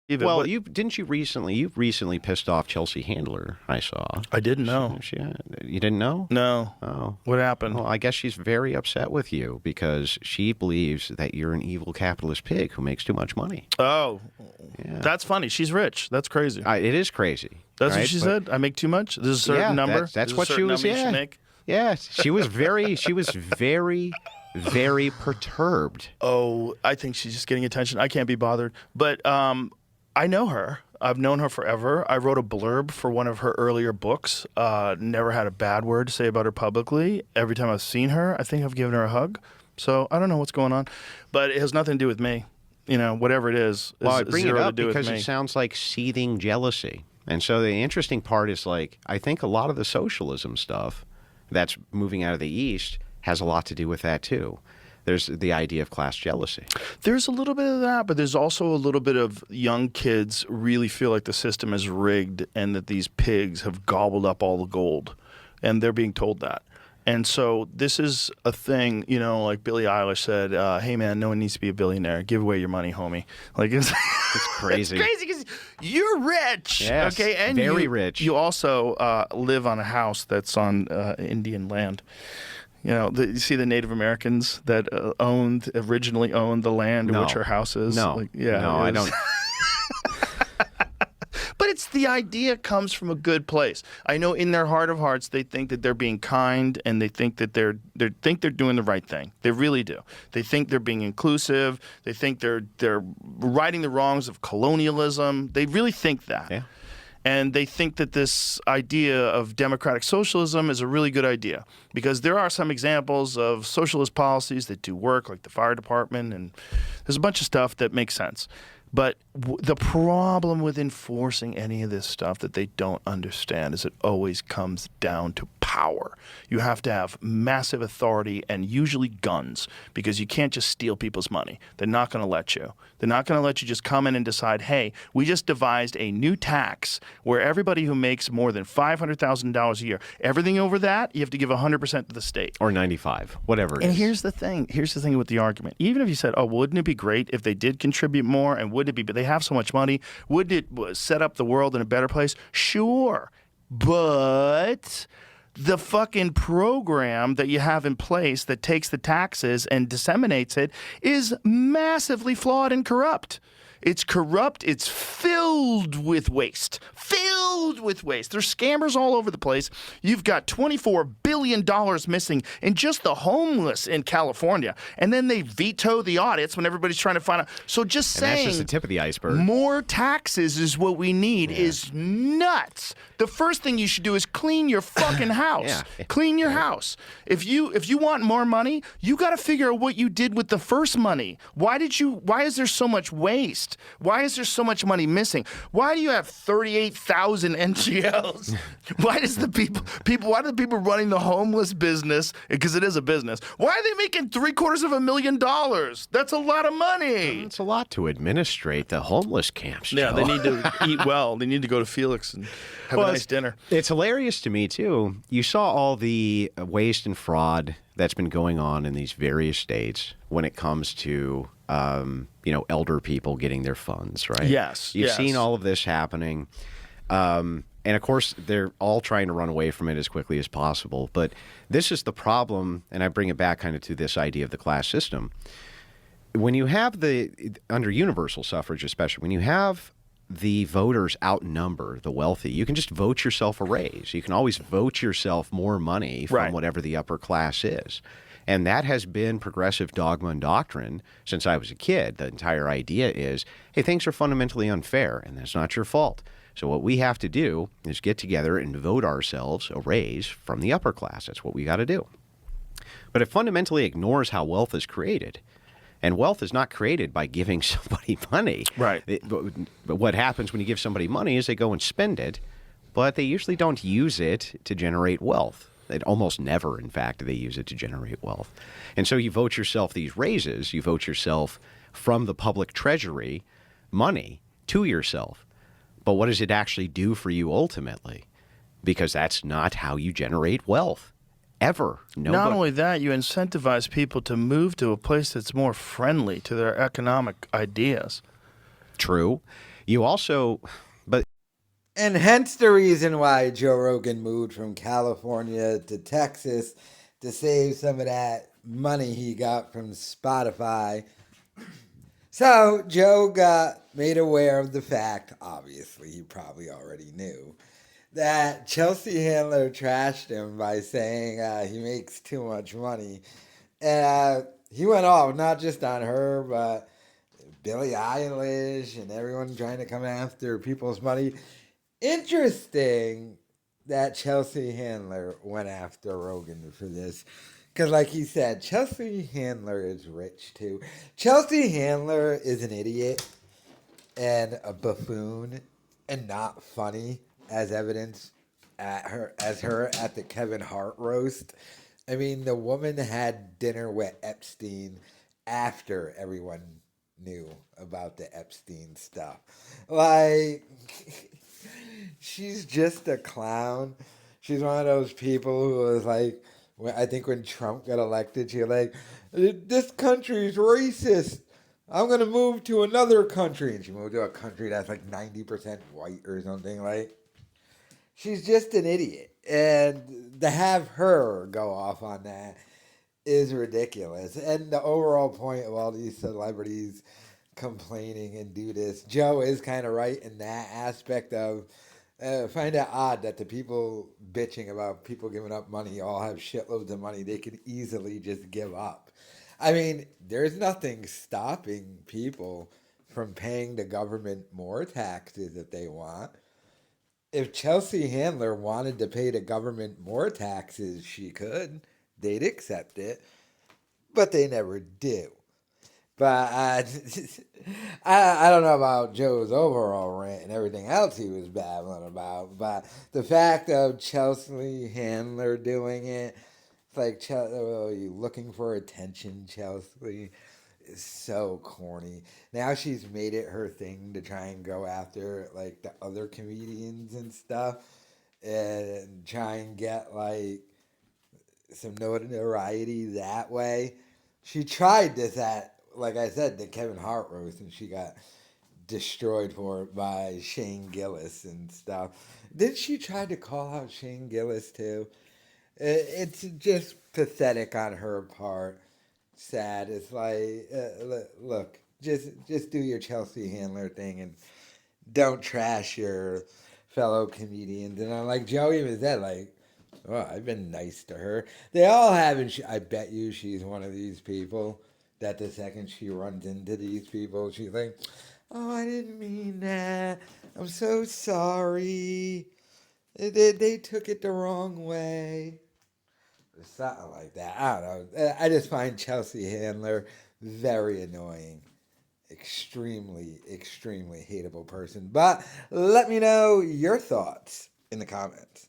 Well, you recently pissed off Chelsea Handler, I saw. I didn't know. You didn't know? No. Oh. What happened? Well, I guess she's very upset with you because she believes that you're an evil capitalist pig who makes too much money. Oh. Yeah. That's funny. She's rich. That's crazy. It is crazy. That's what she said? I make too much? There's a certain number? That's what she was, make? Yeah, she was very, very perturbed. Oh, I think she's just getting attention. I can't be bothered. But I know her. I've known her forever. I wrote a blurb for one of her earlier books. Never had a bad word to say about her publicly. Every time I've seen her, I think I've given her a hug. So I don't know what's going on. But it has nothing to do with me. You know, whatever it is. Well, I bring it up because it sounds like seething jealousy. And so the interesting part is, like, I think a lot of the socialism stuff that's moving out of the East has a lot to do with that, too. There's the idea of class jealousy. There's a little bit of that, but there's also a little bit of young kids really feel like the system is rigged and that these pigs have gobbled up all the gold, and they're being told that. And so this is a thing, you know, like Billie Eilish said, hey, man, no one needs to be a billionaire. Give away your money, homie. Like it's crazy. It's crazy because you're rich. Yes, okay? And very rich. You also live on a house that's on Indian land. You know, you see the Native Americans that originally owned the land in which her house is? No. I don't. But it's the idea comes from a good place. I know in their heart of hearts they think that they're being kind and they think that they're doing the right thing. They really do. They think they're being inclusive. They think they're righting the wrongs of colonialism. They really think that. Yeah. And they think that this idea of democratic socialism is a really good idea because there are some examples of socialist policies that do work, like the fire department, and there's a bunch of stuff that makes sense. But the problem with enforcing any of this stuff that they don't understand is it always comes down to power. You have to have massive authority and usually guns because you can't just steal people's money. They're not going to let you. They're not going to let you just come in and decide, hey, we just devised a new tax where everybody who makes more than $500,000 a year, everything over that, you have to give 100% to the state. Or 95, whatever it is. And here's the thing. Here's the thing with the argument. Even if you said, oh, wouldn't it be great if they did contribute more and wouldn't it be, but they have so much money, wouldn't it set up the world in a better place? Sure. But the fucking program that you have in place that takes the taxes and disseminates it is massively flawed and corrupt. It's corrupt. It's filled with waste. Filled with waste. There's scammers all over the place. You've got $24 billion missing in just the homeless in California. And then they veto the audits when everybody's trying to find out. So just saying. And that's just the tip of the iceberg. More taxes is what we need is nuts. The first thing you should do is clean your fucking house. Clean your house. If you want more money, you got to figure out what you did with the first money. Why is there so much waste? Why is there so much money missing? Why do you have 38,000 NGLs? Why do the people running the homeless business, because it is a business, why are they making $750,000? That's a lot of money. It's a lot to administrate the homeless camps, Joe. Yeah, they need to eat well. They need to go to Felix and have a nice dinner. It's hilarious to me, too. You saw all the waste and fraud that's been going on in these various states when it comes to elder people getting their funds, right? Yes. You've seen all of this happening. And of course, they're all trying to run away from it as quickly as possible. But this is the problem, and I bring it back kind of to this idea of the class system. When you have under universal suffrage especially, when you have the voters outnumber the wealthy, you can just vote yourself a raise. You can always vote yourself more money from whatever the upper class is. And that has been progressive dogma and doctrine since I was a kid. The entire idea is, hey, things are fundamentally unfair, and that's not your fault. So what we have to do is get together and vote ourselves a raise from the upper class. That's what we got to do. But it fundamentally ignores how wealth is created. And wealth is not created by giving somebody money. Right. But what happens when you give somebody money is they go and spend it, but they usually don't use it to generate wealth. It almost never, in fact, they use it to generate wealth. And so you vote yourself these raises, you vote yourself from the public treasury money to yourself. But what does it actually do for you ultimately? Because that's not how you generate wealth. Ever. Not only that, you incentivize people to move to a place that's more friendly to their economic ideas. True. You also, but And hence the reason why Joe Rogan moved from California to Texas to save some of that money he got from Spotify. So Joe got made aware of the fact, obviously he probably already knew, that Chelsea Handler trashed him by saying he makes too much money. And he went off not just on her, but Billie Eilish and everyone trying to come after people's money. Interesting that Chelsea Handler went after Rogan for this. Because, like he said, Chelsea Handler is rich too. Chelsea Handler is an idiot and a buffoon and not funny, as evidenced as her at the Kevin Hart roast. I mean, the woman had dinner with Epstein after everyone knew about the Epstein stuff. Like, she's just a clown. She's one of those people who was like, I think when Trump got elected, she was like, this country's racist. I'm going to move to another country. And she moved to a country that's like 90% white or something. Like, she's just an idiot. And to have her go off on that is ridiculous. And the overall point of all these celebrities complaining and do this, Joe is kind of right in that aspect of find it odd that the people bitching about people giving up money all have shitloads of money they could easily just give up. I mean, there's nothing stopping people from paying the government more taxes if they want. If Chelsea Handler wanted to pay the government more taxes, she could. They'd accept it, but they never do. But I don't know about Joe's overall rant and everything else he was babbling about. But the fact of Chelsea Handler doing it, it's like, oh, you looking for attention, Chelsea? Is so corny. Now she's made it her thing to try and go after like the other comedians and stuff and try and get like some notoriety that way. She tried this at, like I said, the Kevin Hart roast, and she got destroyed for it by Shane Gillis and stuff. Did she try to call out Shane Gillis too? It's just pathetic on her part. Sad. It's like, look, just do your Chelsea Handler thing and don't trash your fellow comedians. And I'm like, Joey even said, like, oh, I've been nice to her. They all have, and I bet you she's one of these people that the second she runs into these people, she's like, oh, I didn't mean that. I'm so sorry. They took it the wrong way. Or something like that. I don't know. I just find Chelsea Handler very annoying. Extremely, extremely hateable person. But let me know your thoughts in the comments.